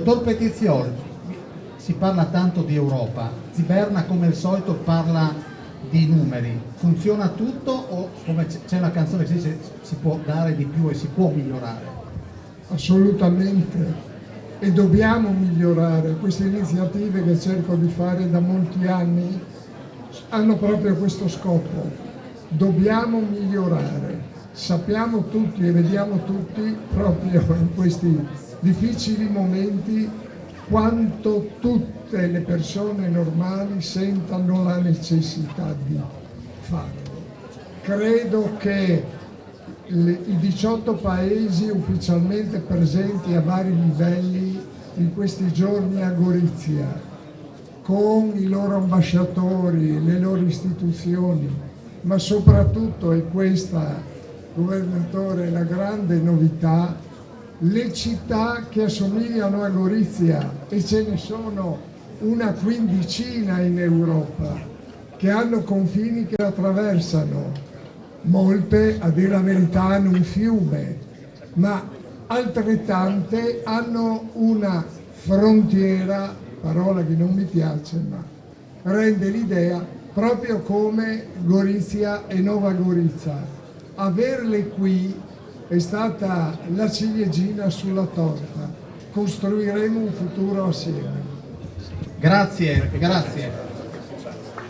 Dottor Petiziol, si parla tanto di Europa, Ziberna come al solito parla di numeri, funziona tutto o come c'è una canzone che dice si può dare di più e si può migliorare? Assolutamente, e dobbiamo migliorare. Queste iniziative che cerco di fare da molti anni hanno proprio questo scopo: dobbiamo migliorare. Sappiamo tutti e vediamo tutti proprio in questi difficili momenti quanto tutte le persone normali sentano la necessità di farlo. Credo che i 18 paesi ufficialmente presenti a vari livelli in questi giorni a Gorizia, con i loro ambasciatori, le loro istituzioni, ma soprattutto, e questa, Governatore, la grande novità, le città che assomigliano a Gorizia, e ce ne sono una quindicina in Europa, che hanno confini che attraversano. Molte, a dire la verità, hanno un fiume, ma altrettante hanno una frontiera, parola che non mi piace, ma rende l'idea, proprio come Gorizia e Nova Gorica. Averle qui è stata la ciliegina sulla torta. Costruiremo un futuro assieme. Grazie, grazie.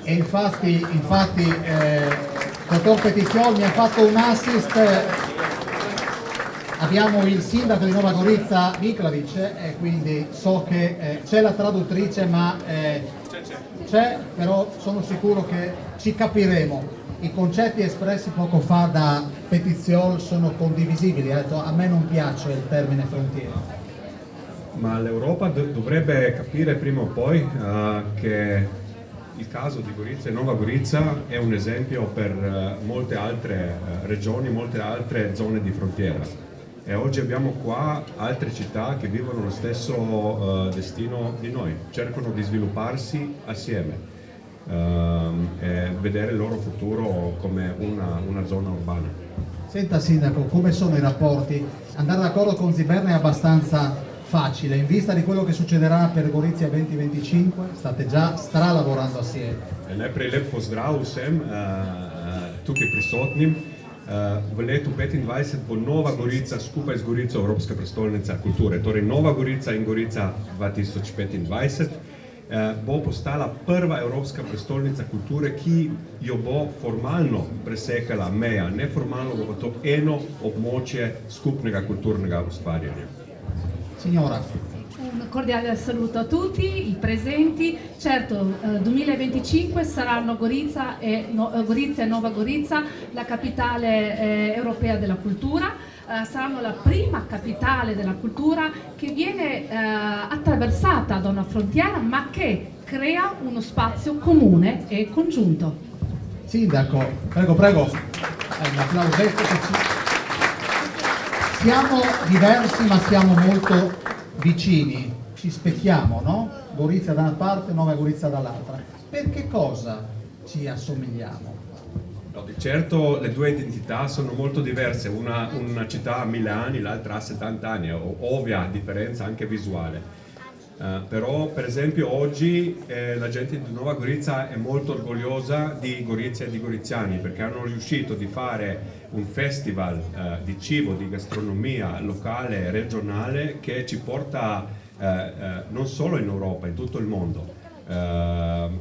E infatti dottor Petiziol mi ha fatto un assist. Abbiamo il sindaco di Nova Gorica, Miklavic, e quindi so che c'è la traduttrice, ma c'è, però sono sicuro che ci capiremo. I concetti espressi poco fa da Petiziol sono condivisibili. Ha detto: a me non piace il termine frontiera. Ma l'Europa dovrebbe capire prima o poi che il caso di Gorizia e Nova Gorica è un esempio per molte altre regioni, molte altre zone di frontiera. E oggi abbiamo qua altre città che vivono lo stesso destino di noi, cercano di svilupparsi assieme. E vedere il loro futuro come una zona urbana. Senta sindaco, come sono i rapporti? Andare d'accordo con Ziberna è abbastanza facile, in vista di quello che succederà per Gorizia 2025 state già lavorando assieme. Najprej lep pozdrav vsem tukaj prisotnim. V letu 2025 bo Nova Gorica skupaj z Gorico Evropska prestolnica kulture, torej Nova Gorica in Gorica 2025 bo postala prva evropska prestolnica kulture, ki jo bo formalno presekala meja, neformalno bo to eno območje skupnega kulturnega ustvarjanja. Signora. Un cordiale saluto a tutti i presenti. Certo, 2025 saranno Gorizia e Nova Gorica la capitale europea della cultura. Saranno la prima capitale della cultura che viene attraversata da una frontiera, ma che crea uno spazio comune e congiunto. Sindaco, prego, un applausetto. Siamo diversi ma siamo molto vicini, ci specchiamo, no? Gorizia da una parte, Nova Gorica dall'altra. Per che cosa ci assomigliamo? No, di certo le due identità sono molto diverse, una città ha 1000 anni, l'altra ha 70 anni, ovvia differenza anche visuale. Però per esempio oggi la gente di Nova Gorica è molto orgogliosa di Gorizia e di goriziani, perché hanno riuscito di fare un festival di cibo, di gastronomia locale, regionale, che ci porta non solo in Europa, in tutto il mondo.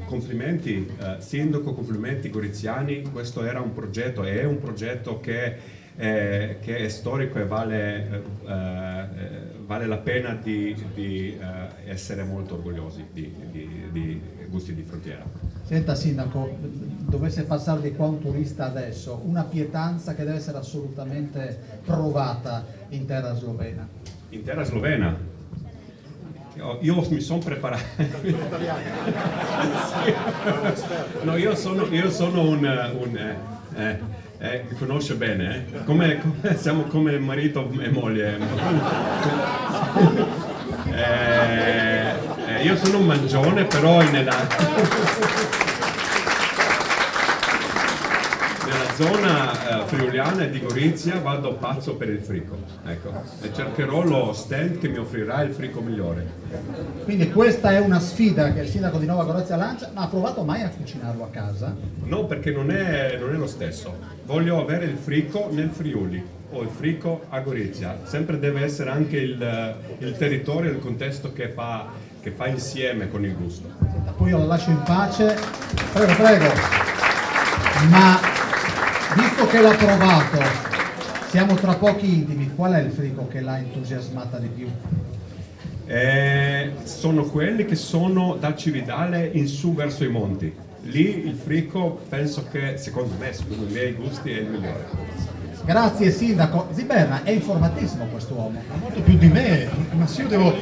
Complimenti sindaco, complimenti goriziani, questo era un progetto, è un progetto che è storico e vale la pena di essere molto orgogliosi di Gusti di Frontiera. Senta sindaco, dovesse passare di qua un turista adesso, una pietanza che deve essere assolutamente provata in terra slovena. In terra slovena? Io mi sono preparato. No, io sono mi conosce bene, siamo come marito e moglie. Io sono un mangione, però nella zona friulana di Gorizia vado pazzo per il frico, ecco, e cercherò lo stand che mi offrirà il frico migliore. Quindi questa è una sfida che il sindaco di Nova Gorizia lancia, ma ha provato mai a cucinarlo a casa? No, perché non è lo stesso. Voglio avere il frico nel Friuli o il frico a Gorizia. Sempre deve essere anche il territorio, il contesto che fa insieme con il gusto. Poi io la lascio in pace. Prego, prego. Ma visto che l'ha provato, siamo tra pochi intimi, qual è il frico che l'ha entusiasmata di più? Sono quelli che sono da Cividale in su verso i monti. Lì il frico penso che, secondo me, secondo i miei gusti, è il migliore. Grazie sindaco. Ziberna, è informatissimo quest'uomo. Molto più di me, ma se io devo,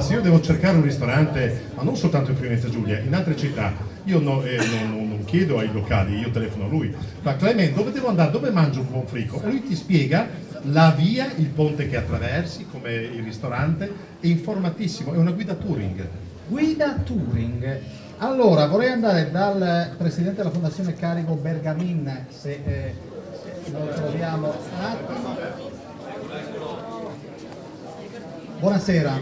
se io devo cercare un ristorante, ma non soltanto in Friuli Venezia Giulia, in altre città, io non chiedo ai locali, io telefono a lui, ma Clement, dove devo andare, dove mangio un buon frico? E lui ti spiega la via, il ponte che attraversi, come il ristorante, è informatissimo, è una guida touring. Guida touring. Allora, vorrei andare dal presidente della Fondazione Carico Bergamin, se lo troviamo un attimo. Buonasera.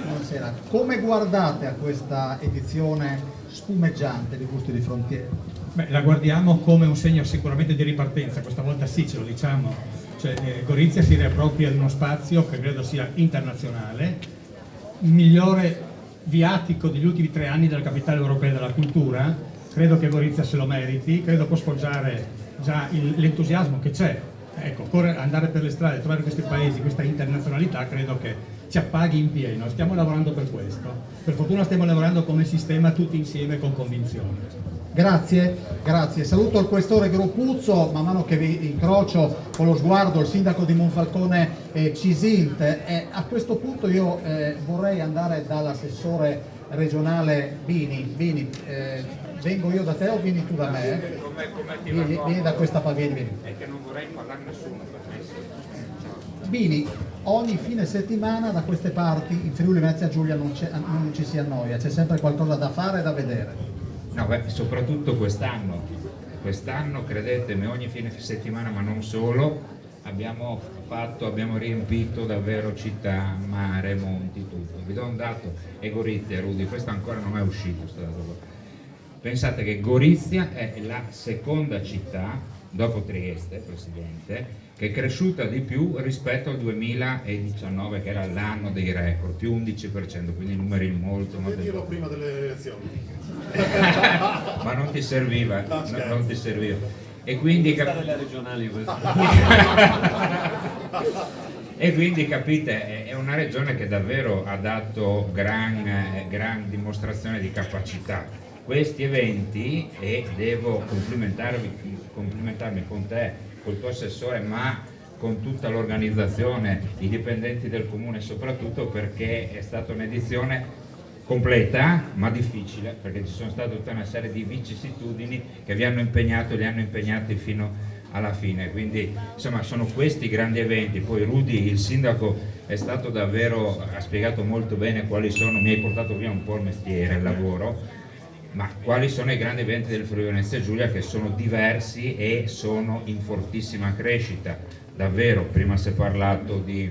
Buonasera. Come guardate a questa edizione spumeggiante di Gusti di Frontiera? Beh, la guardiamo come un segno sicuramente di ripartenza, questa volta sì, ce lo diciamo. Gorizia si riappropria di uno spazio che credo sia internazionale, il migliore viatico degli ultimi 3 anni della capitale europea della cultura. Credo che Gorizia se lo meriti, credo può sfoggiare già l'entusiasmo che c'è. Ecco, andare per le strade, trovare questi paesi, questa internazionalità, credo che ci appaghi in pieno. Stiamo lavorando per questo. Per fortuna stiamo lavorando come sistema tutti insieme con convinzione. Grazie, grazie. Saluto il questore Gruppuzzo, man mano che vi incrocio con lo sguardo il sindaco di Monfalcone Cisint. A questo punto io vorrei andare dall'assessore regionale Bini. Bini, vengo io da te o vieni tu da me? Vieni da questa parte, vieni. È che non vorrei parlare nessuno per me. Bini, ogni fine settimana da queste parti in Friuli Venezia Giulia non ci si annoia, c'è sempre qualcosa da fare e da vedere. No, beh, soprattutto quest'anno, credetemi, ogni fine settimana, ma non solo, abbiamo riempito davvero città, mare, monti, tutto. Vi do un dato, è Gorizia, Rudy, questo ancora non è uscito, questo dato. Pensate che Gorizia è la seconda città, dopo Trieste, Presidente, che è cresciuta di più rispetto al 2019, che era l'anno dei record, più 11%, quindi numeri molto Dirlo prima delle elezioni. ma non ti serviva, non ti serviva. E quindi e quindi capite, è una regione che davvero ha dato gran dimostrazione di capacità. Questi eventi, e devo complimentarmi con te, col tuo assessore, ma con tutta l'organizzazione, i dipendenti del comune soprattutto, perché è stata un'edizione completa ma difficile, perché ci sono state tutta una serie di vicissitudini che li hanno impegnati fino alla fine. Quindi insomma sono questi grandi eventi. Poi Rudy, il sindaco, è stato davvero, ha spiegato molto bene quali sono, mi hai portato via un po' il mestiere, il lavoro, ma quali sono i grandi eventi del Friuli Venezia Giulia, che sono diversi e sono in fortissima crescita. Davvero, prima si è parlato di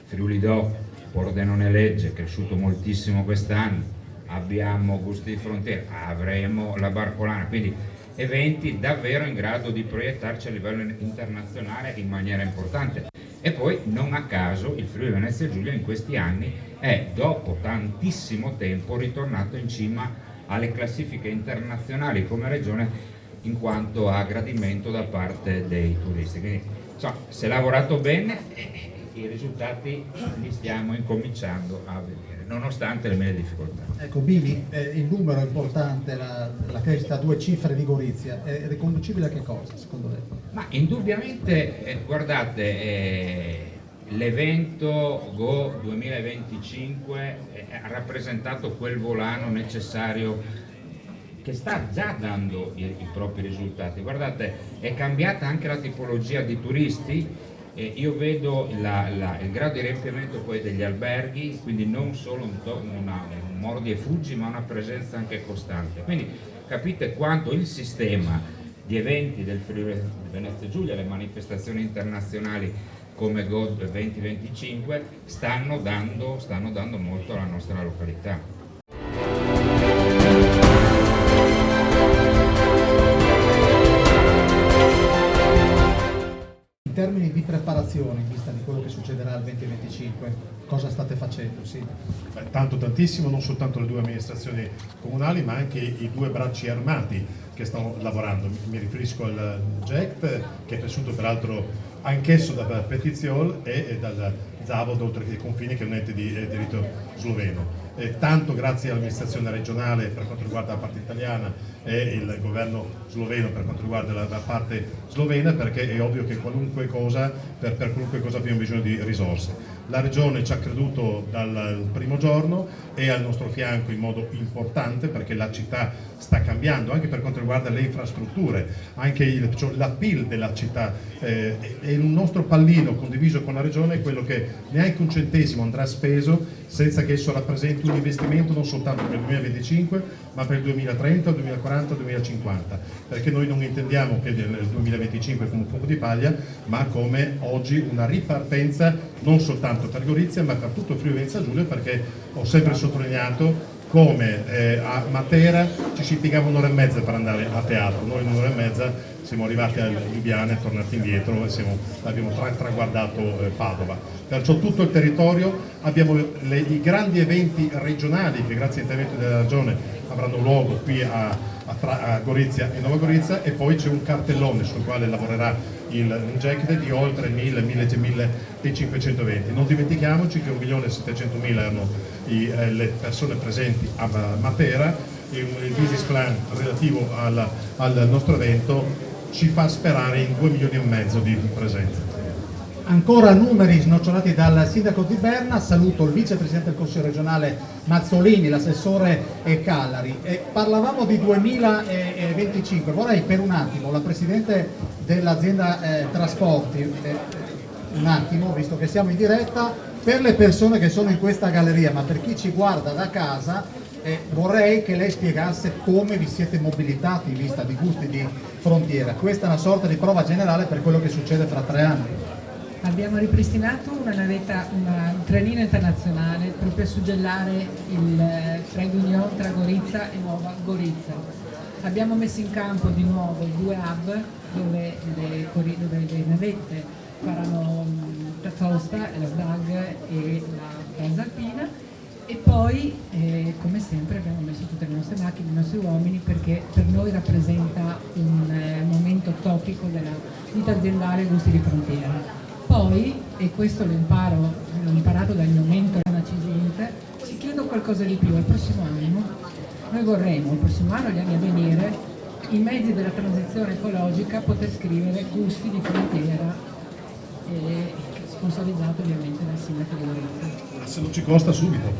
Friuli Do, Pordenone Legge, cresciuto moltissimo quest'anno, abbiamo Gusti di Frontiera, avremo la Barcolana, quindi eventi davvero in grado di proiettarci a livello internazionale in maniera importante. E poi non a caso il Friuli Venezia Giulia in questi anni è, dopo tantissimo tempo, ritornato in cima alle classifiche internazionali come regione in quanto a gradimento da parte dei turisti. Quindi insomma, si è lavorato bene, i risultati li stiamo incominciando a vedere, nonostante le mie difficoltà. Ecco Bini, il numero è importante, la crescita a 2 cifre di Gorizia, è riconducibile a che cosa secondo lei? Ma indubbiamente, guardate, l'evento Go 2025 ha rappresentato quel volano necessario che sta già dando i propri risultati. Guardate, è cambiata anche la tipologia di turisti. Io vedo il grado di riempimento poi degli alberghi, quindi non solo un mordi e fuggi, ma una presenza anche costante. Quindi capite quanto il sistema di eventi del Friuli Venezia Giulia, le manifestazioni internazionali come GOD 2025 stanno dando molto alla nostra località. In termini di preparazione, in vista di quello che succederà al 2025, cosa state facendo? Sì. Tantissimo, non soltanto le due amministrazioni comunali, ma anche i due bracci armati che stanno lavorando. Mi riferisco al GECT, che è cresciuto peraltro anch'esso da Petiziol, e dal Zavod, oltre che i confini, che è un ente di diritto sloveno. Tanto grazie all'amministrazione regionale per quanto riguarda la parte italiana e il governo sloveno per quanto riguarda la parte slovena, perché è ovvio che per qualunque cosa abbiamo bisogno di risorse. La regione ci ha creduto dal primo giorno, è al nostro fianco in modo importante, perché la città sta cambiando anche per quanto riguarda le infrastrutture, anche l'appeal della città, è un nostro pallino condiviso con la regione, quello che neanche un centesimo andrà speso senza che esso rappresenti un investimento non soltanto per il 2025 ma per il 2030, 2040, 2050, perché noi non intendiamo che il 2025 come un fuoco di paglia, ma come oggi una ripartenza non soltanto per Gorizia ma per tutto il Friuli Venezia Giulia, perché ho sempre sottolineato come a Matera ci si impiegava un'ora e mezza per andare a teatro, noi in un'ora e mezza siamo arrivati a Lubiana e tornati indietro e abbiamo traguardato Padova. Perciò tutto il territorio, abbiamo i grandi eventi regionali che grazie all'intervento della regione avranno luogo qui a Gorizia e Nova Gorizia, e poi c'è un cartellone sul quale lavorerà il GECT di oltre 1.520. Non dimentichiamoci che 1.700.000 erano le persone presenti a Matera, e il business plan relativo al nostro evento ci fa sperare in 2,5 milioni di presenze. Ancora numeri snocciolati dal sindaco di Berna, saluto il vicepresidente del Consiglio regionale Mazzolini, l'assessore Callari. Parlavamo di 2025, vorrei per un attimo la presidente dell'azienda trasporti, un attimo, visto che siamo in diretta, per le persone che sono in questa galleria, ma per chi ci guarda da casa, vorrei che lei spiegasse come vi siete mobilitati in vista di Gusti di Frontiera. Questa è una sorta di prova generale per quello che succede fra 3 anni. Abbiamo ripristinato un trenino internazionale proprio a suggellare il trade union tra Gorizia e Nuova Gorizia. Abbiamo messo in campo di nuovo 2 hub dove le navette faranno la Fausta, la SDAG e la Transalpina, e poi come sempre abbiamo messo tutte le nostre macchine, i nostri uomini, perché per noi rappresenta un momento topico della vita aziendale Gusti di Frontiera. Poi, e questo l'ho imparato dal mio mentore Cisinte, ci chiedo qualcosa di più. Il prossimo anno noi vorremmo, il prossimo anno, gli anni a venire, i mezzi della transizione ecologica, poter scrivere Gusti di Frontiera, sponsorizzato ovviamente dal sindaco di Gorizia. Se non ci costa subito.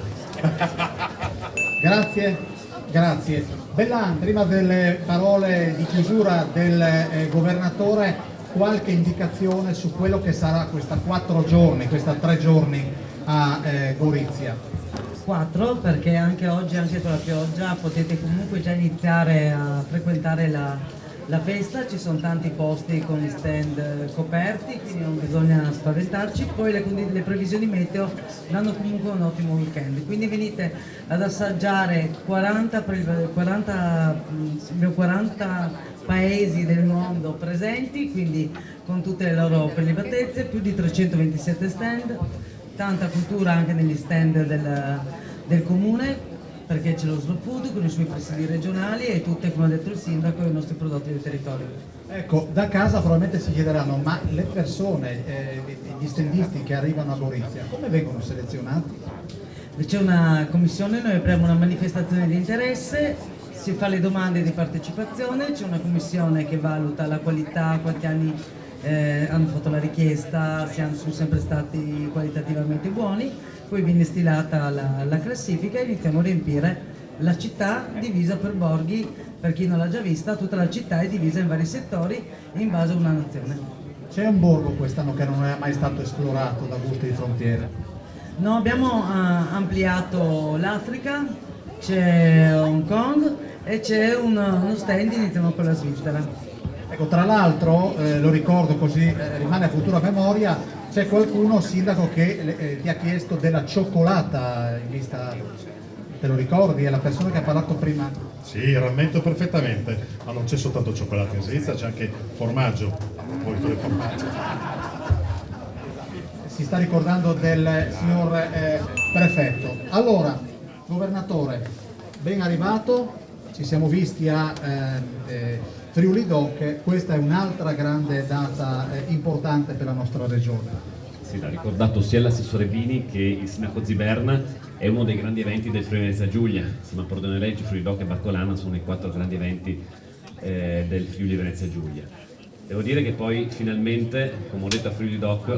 Grazie. Bellan, prima delle parole di chiusura del governatore, qualche indicazione su quello che sarà questa 3 giorni a Gorizia? 4, perché anche oggi, anche con la pioggia, potete comunque già iniziare a frequentare la festa, ci sono tanti posti con gli stand coperti, quindi non bisogna spaventarci. Poi le previsioni meteo danno comunque un ottimo weekend, quindi venite ad assaggiare 40 paesi del mondo presenti, quindi con tutte le loro prelibatezze, più di 327 stand, tanta cultura anche negli stand del comune, perché c'è lo Slow Food con i suoi presidi regionali e tutte, come ha detto il sindaco, i nostri prodotti del territorio. Ecco, da casa probabilmente si chiederanno, ma le persone, gli standisti che arrivano a Gorizia, come vengono selezionati? C'è una commissione, noi apriamo una manifestazione di interesse, si fa le domande di partecipazione, c'è una commissione che valuta la qualità, quanti anni hanno fatto la richiesta, se sono sempre stati qualitativamente buoni, poi viene stilata la classifica e iniziamo a riempire la città divisa per borghi. Per chi non l'ha già vista, tutta la città è divisa in vari settori in base a una nazione. C'è un borgo quest'anno che non è mai stato esplorato da Gusti di Frontiera? No, abbiamo ampliato l'Africa, c'è Hong Kong e c'è uno stand, iniziamo con la Svizzera. Ecco, tra l'altro, lo ricordo così rimane a futura memoria, c'è qualcuno, sindaco, che ti ha chiesto della cioccolata in vista, te lo ricordi? È la persona che ha parlato prima. Sì, rammento perfettamente, ma non c'è soltanto cioccolato in Svizzera, c'è anche formaggio, a proposito del formaggio. Si sta ricordando del signor prefetto. Allora, governatore, ben arrivato, ci siamo visti a Friuli Doc, questa è un'altra grande data importante per la nostra regione. Sì, l'ha ricordato sia l'assessore Bini che il sindaco Ziberna, è uno dei grandi eventi del Friuli Venezia Giulia, insieme a Pordenone, Friuli Doc e Barcolana sono i 4 grandi eventi del Friuli Venezia Giulia. Devo dire che poi finalmente, come ho detto a Friuli Doc,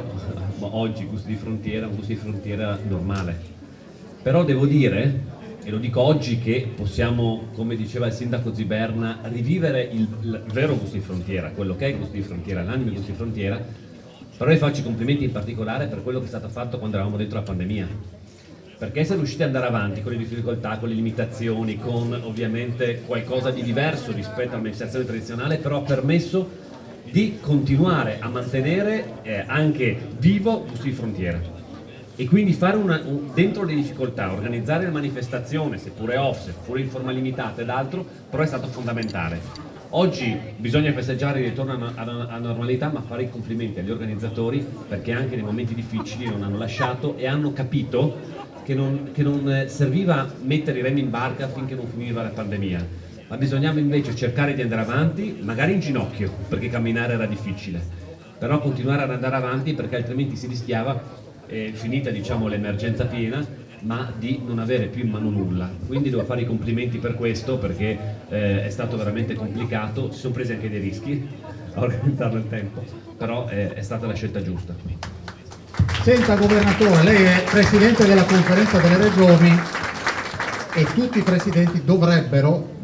oggi gusto di frontiera, un gusto di frontiera normale. Però devo dire, e lo dico oggi, che possiamo, come diceva il sindaco Ziberna, rivivere il vero gusto di frontiera, quello che è il gusto di frontiera, l'animo del gusto di frontiera. Però vi faccio i complimenti in particolare per quello che è stato fatto quando eravamo dentro la pandemia, perché essere riusciti ad andare avanti con le difficoltà, con le limitazioni, con ovviamente qualcosa di diverso rispetto all'amministrazione tradizionale, però ha permesso di continuare a mantenere anche vivo il gusto di frontiera. E quindi fare dentro le difficoltà, organizzare la manifestazione, seppure off, seppure in forma limitata ed altro, però è stato fondamentale. Oggi bisogna festeggiare il ritorno a normalità, ma fare i complimenti agli organizzatori, perché anche nei momenti difficili non hanno lasciato e hanno capito che non serviva mettere i remi in barca finché non finiva la pandemia, ma bisognava invece cercare di andare avanti, magari in ginocchio, perché camminare era difficile, però continuare ad andare avanti, perché altrimenti si rischiava, finita diciamo l'emergenza piena, ma di non avere più in mano nulla. Quindi devo fare i complimenti per questo, perché è stato veramente complicato, si sono presi anche dei rischi a organizzarlo in tempo, però è stata la scelta giusta. Senta, governatore, lei è presidente della conferenza delle regioni e tutti i presidenti dovrebbero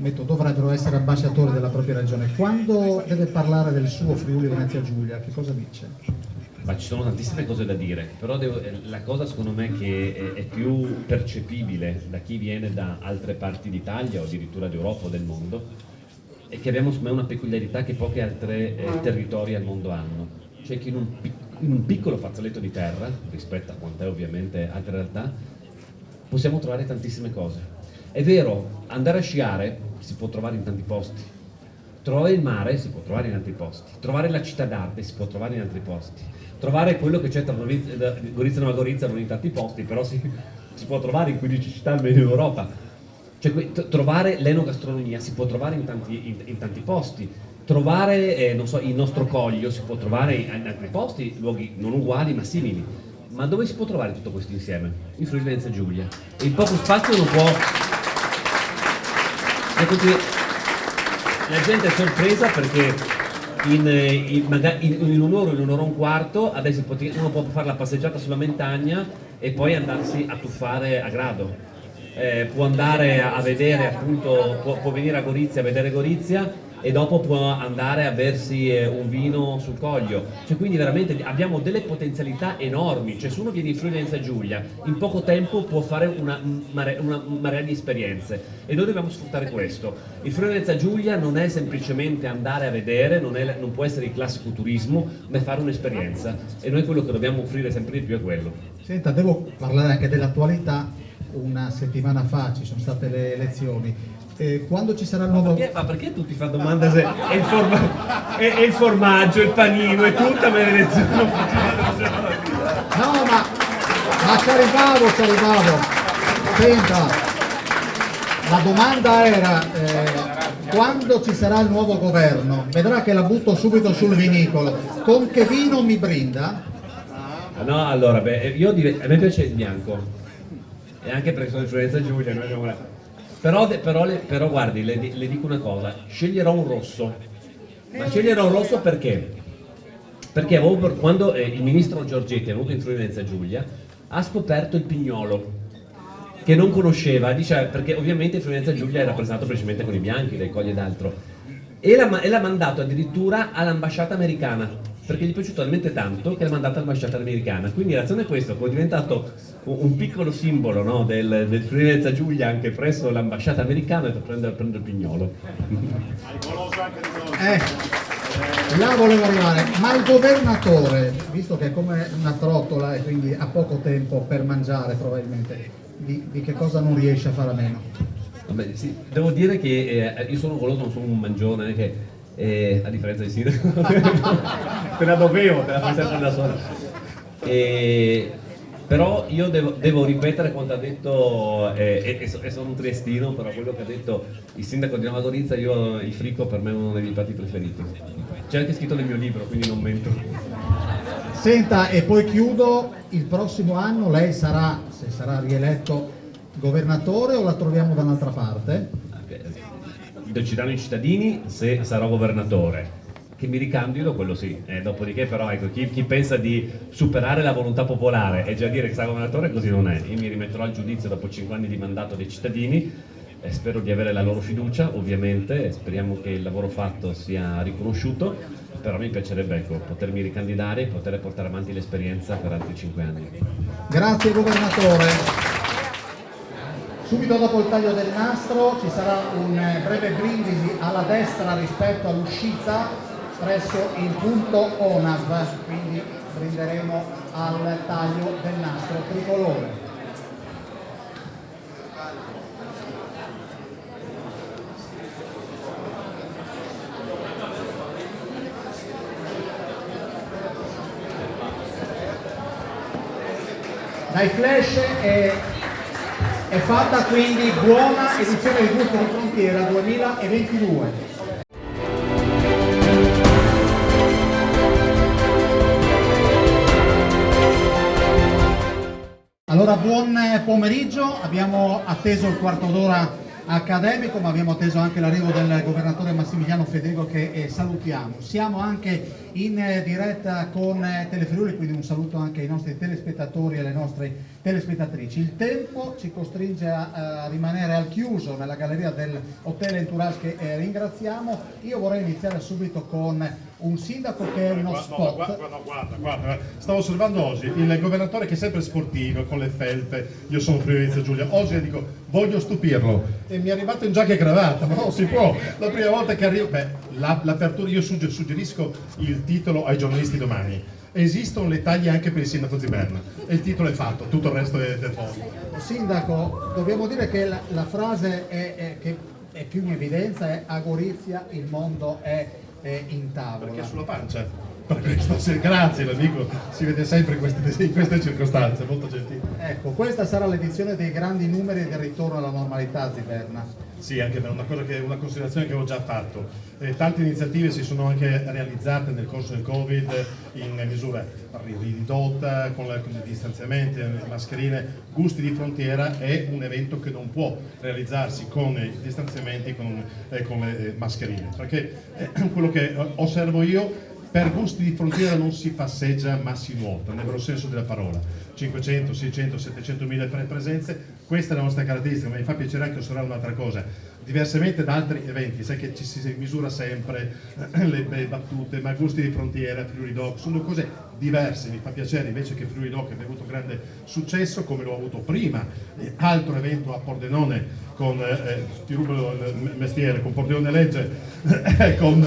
essere ambasciatori della propria regione. Quando deve parlare del suo Friuli Venezia Giulia, che cosa dice? Ma ci sono tantissime cose da dire, però la cosa secondo me che è più percepibile da chi viene da altre parti d'Italia o addirittura d'Europa o del mondo è che abbiamo secondo me una peculiarità che pochi altri territori al mondo hanno, cioè che in un piccolo fazzoletto di terra, rispetto a quant'è ovviamente altre realtà, possiamo trovare tantissime cose. È vero, andare a sciare si può trovare in tanti posti, trovare il mare si può trovare in altri posti, trovare la città d'arte si può trovare in altri posti, trovare quello che c'è tra Gorizia e Nova Gorizia non in tanti posti, però si può trovare in 15 città almeno in Europa. Cioè, trovare l'enogastronomia si può trovare in tanti posti, trovare non so, il nostro coglio si può trovare in altri posti, luoghi non uguali ma simili. Ma dove si può trovare tutto questo insieme? In Friuli Venezia Giulia. E in poco spazio non può... La gente è sorpresa perché in un'ora e un quarto adesso uno può fare la passeggiata sulla montagna e poi andarsi a tuffare a grado. Può andare a vedere appunto, può venire a Gorizia a vedere Gorizia e dopo può andare a bersi un vino sul Coglio. Cioè, quindi veramente abbiamo delle potenzialità enormi. Cioè, se uno viene in Friuli Venezia Giulia in poco tempo può fare una marea di esperienze e noi dobbiamo sfruttare questo. Il Friuli Venezia Giulia non è semplicemente andare a vedere, non può essere il classico turismo, ma è fare un'esperienza e noi quello che dobbiamo offrire sempre di più è quello. Senta, devo parlare anche dell'attualità. Una settimana fa ci sono state le elezioni. Quando ci sarà il nuovo... Ma perché tu ti fai domande se è il formaggio, il panino, è tutta me l'elezione? No, ma ci arrivavo. Senta, la domanda era quando ci sarà il nuovo governo? Vedrà che la butto subito sul vinicolo. Con che vino mi brinda? No, allora, a me piace il bianco. E anche perché sono in Friuli Venezia Giulia, noi abbiamo... Però guardi, le dico una cosa, sceglierò un rosso, ma sceglierò un rosso perché? Perché quando il ministro Giorgetti è venuto in Friuli Venezia Giulia ha scoperto il pignolo, che non conosceva, diceva, perché ovviamente Friuli Venezia Giulia è rappresentato principalmente con i bianchi, dai Colli ed altro, e l'ha mandato addirittura all'ambasciata americana, perché gli è piaciuto talmente tanto che l'ha mandato all'ambasciata americana. Quindi in relazione a questo, come è diventato un piccolo simbolo, no, del Friuli Venezia Giulia anche presso l'ambasciata americana, per prendere il pignolo. Hai conosciuto anche di noi. Là volevo arrivare, ma il governatore, visto che è come una trottola e quindi ha poco tempo per mangiare probabilmente, di che cosa non riesce a fare a meno? Vabbè, sì, devo dire che io sono goloso, non sono un mangione, che a differenza di Sindaco, te la dovevo, te la fai sempre da sola. Però io devo ripetere quanto ha detto, e sono un triestino, però quello che ha detto il sindaco di Nova Gorizia, il fricco per me è uno dei miei piatti preferiti. C'è anche scritto nel mio libro, quindi non mento. Senta, e poi chiudo, il prossimo anno lei sarà, se sarà rieletto, governatore o la troviamo da un'altra parte? Decideranno i cittadini se sarò governatore. Che mi ricandido, quello sì. Dopodiché però ecco, chi pensa di superare la volontà popolare e già dire che sarà governatore, così non è. Io mi rimetterò al giudizio dopo 5 anni di mandato dei cittadini e spero di avere la loro fiducia, ovviamente, e speriamo che il lavoro fatto sia riconosciuto, però mi piacerebbe ecco, potermi ricandidare e poter portare avanti l'esperienza per altri 5 anni. Grazie governatore. Subito dopo il taglio del nastro ci sarà un breve brindisi alla destra rispetto all'uscita presso il punto ONAV, quindi brinderemo al taglio del nastro tricolore. Dai flash è fatta quindi buona edizione di Gusto di Frontiera 2022. Allora, buon pomeriggio, abbiamo atteso il quarto d'ora accademico, ma abbiamo atteso anche l'arrivo del governatore Massimiliano Federico che salutiamo. Siamo anche in diretta con Telefriuli, quindi un saluto anche ai nostri telespettatori e alle nostre telespettatrici. Il tempo ci costringe a rimanere al chiuso nella galleria dell'Hotel Entourage che ringraziamo. Io vorrei iniziare subito con un sindaco che è uno spot. Guarda, stavo osservando oggi il governatore che è sempre sportivo, con le felpe, io sono Friuli Giulia, oggi dico voglio stupirlo e mi è arrivato in giacca e cravatta, ma non si può, la prima volta che arrivo, l'apertura, io suggerisco il titolo ai giornalisti domani. Esistono le taglie anche per il sindaco Ziberna e il titolo è fatto, tutto il resto è del fondo. Sindaco, dobbiamo dire che la frase che è più in evidenza è a Gorizia il mondo è in tavola. Perché sulla pancia. Grazie, l'amico, si vede sempre in queste circostanze, molto gentile. Ecco, questa sarà l'edizione dei grandi numeri del ritorno alla normalità, Ziberna. Sì, anche per una considerazione che avevo già fatto. Tante iniziative si sono anche realizzate nel corso del Covid in misura ridotta, con i distanziamenti, le mascherine. Gusti di Frontiera è un evento che non può realizzarsi con i distanziamenti e con le mascherine, perché quello che osservo io, per Gusti di Frontiera non si passeggia ma si nuota, nel vero senso della parola. 500, 600, 700 mila presenze, questa è la nostra caratteristica, ma mi fa piacere anche osservare un'altra cosa. Diversamente da altri eventi, sai che ci si misura sempre le battute, ma Gusti di Frontiera, Friuli Doc, sono cose diverse, mi fa piacere invece che Friuli Doc abbia avuto grande successo, come l'ho avuto prima, altro evento a Pordenone, con ti rubo il mestiere, con Pordenone Legge, con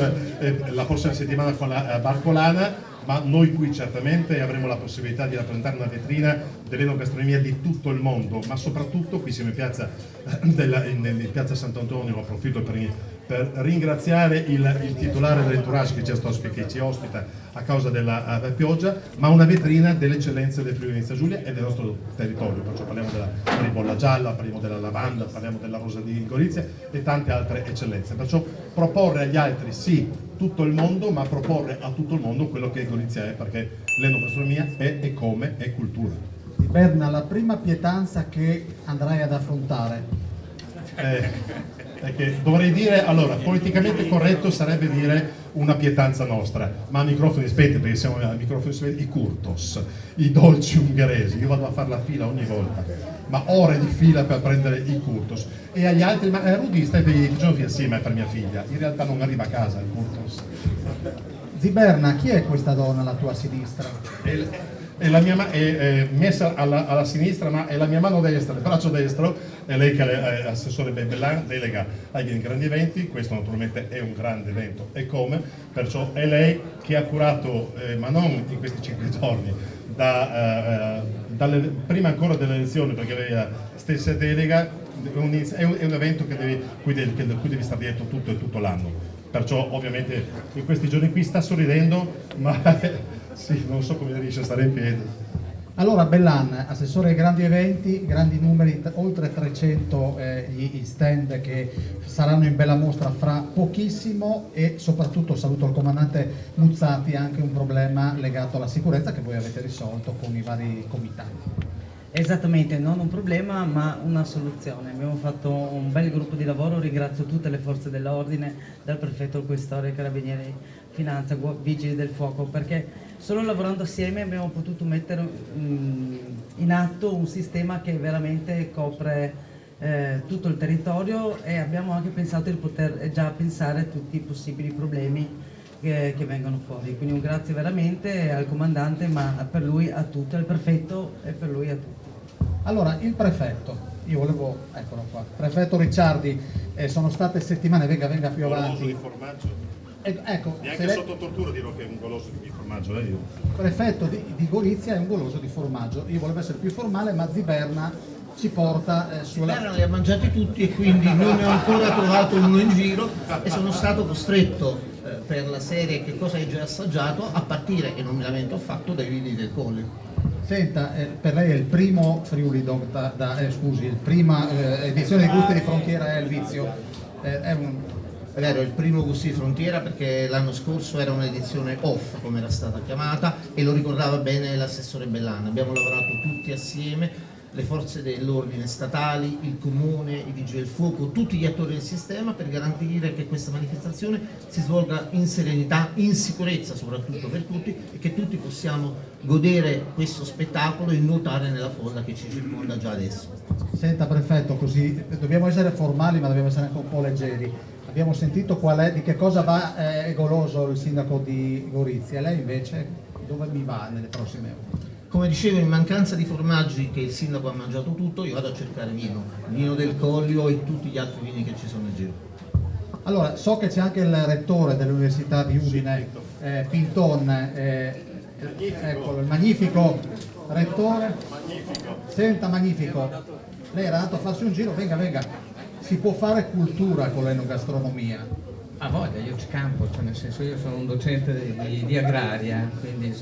la prossima settimana con la Barcolana, ma noi qui certamente avremo la possibilità di rappresentare una vetrina dell'enogastronomia di tutto il mondo, ma soprattutto qui siamo in piazza Sant'Antonio. Approfitto per ringraziare il titolare dell'entourage che ci ospita a causa della pioggia, ma una vetrina delle eccellenze del Friuli Venezia Giulia e del nostro territorio. Perciò parliamo della ribolla gialla, parliamo della lavanda, parliamo della rosa di Gorizia e tante altre eccellenze. Perciò proporre agli altri sì tutto il mondo, ma proporre a tutto il mondo quello che Gorizia è, perché l'enogastronomia è e come è cultura. Berna, la prima pietanza che andrai ad affrontare? È che dovrei dire, allora, politicamente corretto sarebbe dire una pietanza nostra, ma a microfoni spenti, perché siamo a microfoni spenti, i curtos, i dolci ungheresi, io vado a fare la fila ogni volta, ma ore di fila per prendere i curtos. E agli altri, ma Rudy stai per i giorni assieme per mia figlia, in realtà non arriva a casa il curtos. Ziberna, chi è questa donna alla tua sinistra? messa alla sinistra, ma è la mia mano destra, il braccio destro, è lei che è assessore Bellan, delega ai grandi eventi. Questo naturalmente è un grande evento, e come, perciò è lei che ha curato, ma non in questi 5 giorni, prima ancora delle elezioni, perché lei ha stessa delega, è un evento cui devi stare dietro tutto l'anno. Perciò ovviamente in questi giorni qui sta sorridendo, ma sì, non so come riesce a stare in piedi. Allora, Bellan, assessore ai grandi eventi, grandi numeri, oltre 300 gli stand che saranno in bella mostra fra pochissimo, e soprattutto saluto il comandante Muzzati, anche un problema legato alla sicurezza che voi avete risolto con i vari comitati. Esattamente, non un problema ma una soluzione. Abbiamo fatto un bel gruppo di lavoro, ringrazio tutte le forze dell'ordine, dal prefetto al questore, carabinieri, finanza, vigili del fuoco, perché solo lavorando assieme abbiamo potuto mettere in atto un sistema che veramente copre tutto il territorio, e abbiamo anche pensato di poter già pensare a tutti i possibili problemi che vengono fuori. Quindi un grazie veramente al comandante, ma per lui a tutti, al prefetto e per lui a tutti. Allora, il prefetto, io volevo, eccolo qua, prefetto Ricciardi, sono state settimane, venga più avanti. Goloso di formaggio? Ecco, neanche sotto tortura dirò che è un goloso di formaggio, io. Il prefetto di Gorizia è un goloso di formaggio. Io volevo essere più formale, ma Ziberna ci porta sulla... Ziberna li ha mangiati tutti e quindi non ne ho ancora trovato uno in giro, e sono stato costretto per la serie Che cosa hai già assaggiato a partire, e non mi lamento affatto, dai vini del Colle. Senta, per lei è il primo Friuli Dog il prima edizione di Gusti di Frontiera è il vizio. È vero, il primo Gusti di Frontiera, perché l'anno scorso era un'edizione off, come era stata chiamata, e lo ricordava bene l'assessore Bellan. Abbiamo lavorato tutti assieme, le forze dell'ordine statali, il comune, i vigili del fuoco, tutti gli attori del sistema, per garantire che questa manifestazione si svolga in serenità, in sicurezza soprattutto per tutti, e che tutti possiamo godere questo spettacolo e nuotare nella folla che ci circonda già adesso. Senta prefetto, così dobbiamo essere formali ma dobbiamo essere anche un po' leggeri. Abbiamo sentito di che cosa va goloso il sindaco di Gorizia, lei invece dove mi va nelle prossime ore? Come dicevo, in mancanza di formaggi, che il sindaco ha mangiato tutto, io vado a cercare vino, vino del Collio e tutti gli altri vini che ci sono in giro. Allora, so che c'è anche il rettore dell'Università di Udine, Pinton, eccolo, il magnifico rettore. Magnifico. Senta, magnifico, lei era andato a farsi un giro, venga, si può fare cultura con l'enogastronomia. A voglia, io ci campo, cioè nel senso, io sono un docente di agraria, quindi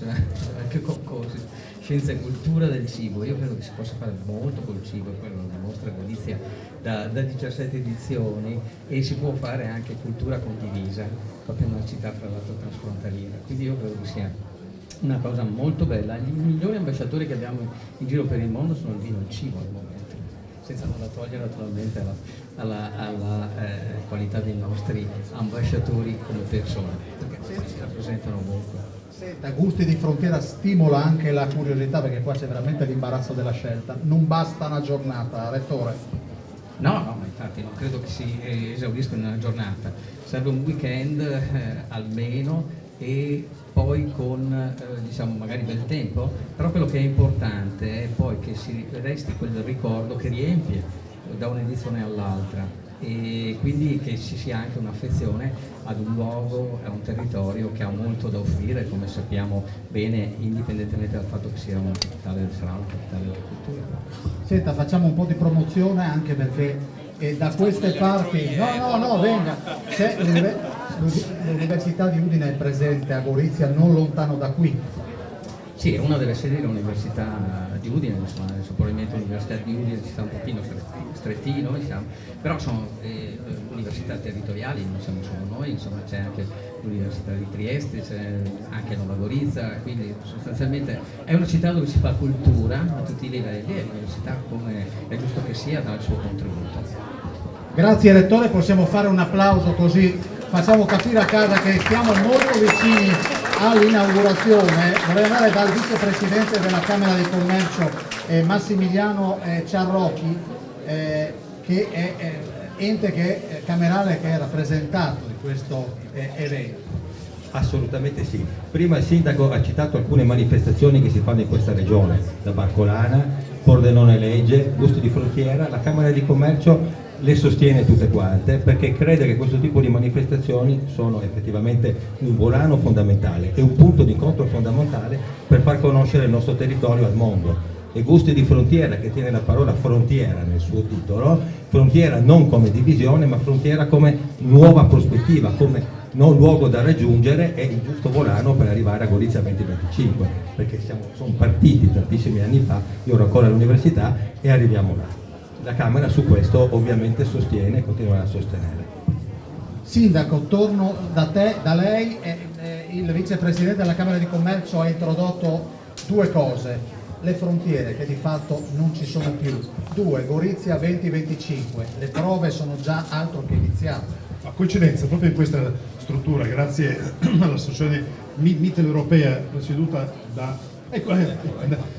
anche concorsi, scienza e cultura del cibo. Io credo che si possa fare molto col cibo, e quello lo dimostra Gorizia da 17 edizioni, e si può fare anche cultura condivisa, proprio in una città fra l'altro transfrontaliera. Quindi io credo che sia una cosa molto bella. I migliori ambasciatori che abbiamo in giro per il mondo sono il vino e il cibo al momento, senza nulla togliere naturalmente alla qualità dei nostri ambasciatori come persone, perché si rappresentano ovunque. Senta, Gusti di Frontiera stimola anche la curiosità, perché qua c'è veramente l'imbarazzo della scelta. Non basta una giornata, rettore? No, ma infatti non credo che si esaurisca in una giornata. Serve un weekend almeno, e poi con diciamo magari bel tempo, però quello che è importante è poi che si resti quel ricordo che riempie da un'edizione all'altra, e quindi che ci sia anche un'affezione ad un luogo, a un territorio che ha molto da offrire, come sappiamo bene, indipendentemente dal fatto che sia una capitale, sarà una capitale della cultura. Senta, facciamo un po' di promozione, anche perché da queste parti... No, venga! C'è l'Università di Udine è presente a Gorizia, non lontano da qui. Sì, è una delle sedi dell'Università di Udine, insomma, probabilmente l'Università di Udine ci sta un pochino strettino, diciamo, però sono università territoriali, non siamo solo noi, insomma c'è anche l'Università di Trieste, c'è anche Nova Gorizia, quindi sostanzialmente è una città dove si fa cultura a tutti i livelli, e l'università, come è giusto che sia, dà il suo contributo. Grazie Rettore, possiamo fare un applauso così facciamo capire a casa che siamo molto vicini all'inaugurazione. Vorrei andare dal vicepresidente della Camera di Commercio Massimiliano Ciarrocchi, che è ente camerale che è rappresentato di questo evento. Assolutamente sì. Prima il sindaco ha citato alcune manifestazioni che si fanno in questa regione, da Barcolana, Pordenone Legge, Gusti di Frontiera. La Camera di Commercio le sostiene tutte quante perché crede che questo tipo di manifestazioni sono effettivamente un volano fondamentale e un punto di incontro fondamentale per far conoscere il nostro territorio al mondo. E Gusti di Frontiera, che tiene la parola frontiera nel suo titolo, frontiera non come divisione ma frontiera come nuova prospettiva, come non luogo da raggiungere, è il giusto volano per arrivare a Gorizia 2025, perché sono partiti tantissimi anni fa, io ero ancora all'università e arriviamo là. La Camera su questo ovviamente sostiene e continuerà a sostenere. Sindaco, torno da te, da lei. Il vicepresidente della Camera di Commercio ha introdotto due cose: le frontiere che di fatto non ci sono più, 2, Gorizia 2025, le prove sono già altro che iniziate. A coincidenza, proprio in questa struttura, grazie all'associazione mitteleuropea presieduta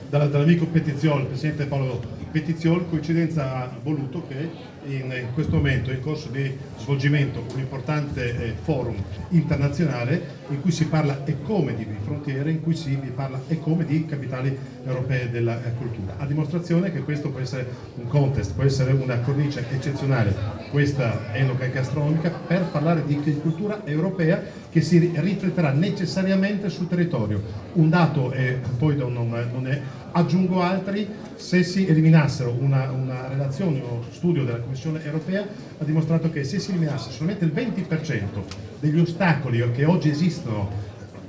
dall'amico Petiziol, il presidente Paolo Petiziol, coincidenza ha voluto che in questo momento è in corso di svolgimento un importante forum internazionale in cui si parla e come di frontiere, in cui si parla e come di capitali europee della cultura, a dimostrazione che questo può essere un contest, può essere una cornice eccezionale, questa enoca gastronomica, per parlare di cultura europea che si rifletterà necessariamente sul territorio. Un dato, e poi non è, aggiungo altri: se si eliminassero una relazione o studio della Commissione europea ha dimostrato che se si eliminasse solamente il 20% degli ostacoli che oggi esistono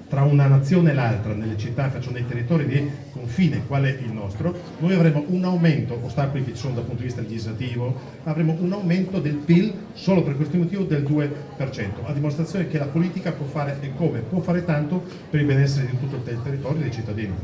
tra una nazione e l'altra nelle città, nei territori di confine, qual è il nostro, noi avremo un aumento, ostacoli che ci sono dal punto di vista legislativo, avremo un aumento del PIL solo per questo motivo del 2%, a dimostrazione che la politica può fare e come, può fare tanto per il benessere di tutto il territorio e dei cittadini.